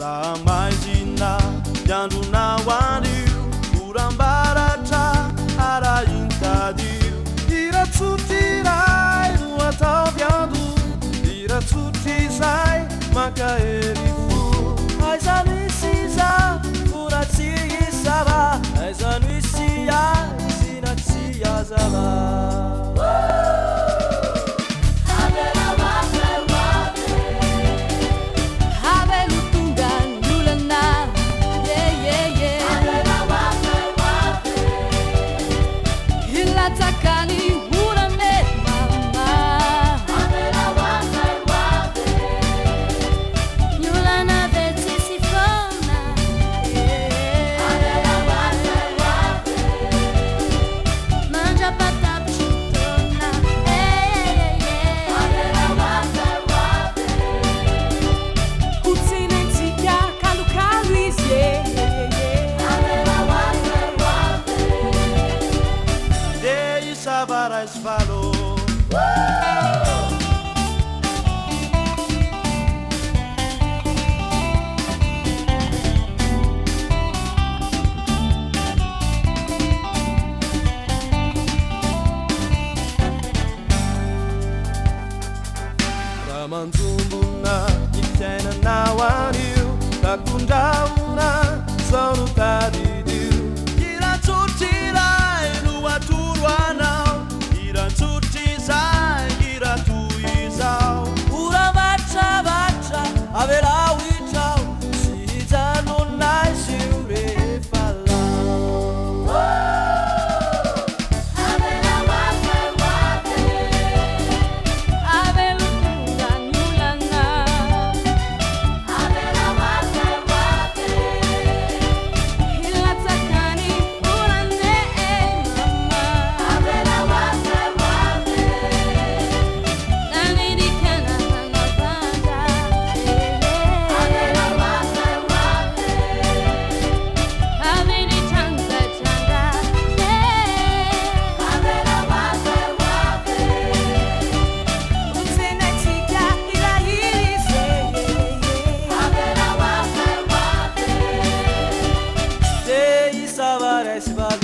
Zamajina Yanduna Wadiu Urambarata Ara Intadiu Ira Tsutirai Nuataviadu Ira Tsutizai Makaerifu Aizanisiza Furati Isara Aizanisia Sinatia Zara Valor. Ramanzumbuna Itena Nawariu Takundauna Sonutadidiu Ira Tutirai Nuaturuana Avelao e tchau, se já não nasceu de falar. Avelao Pazzapa4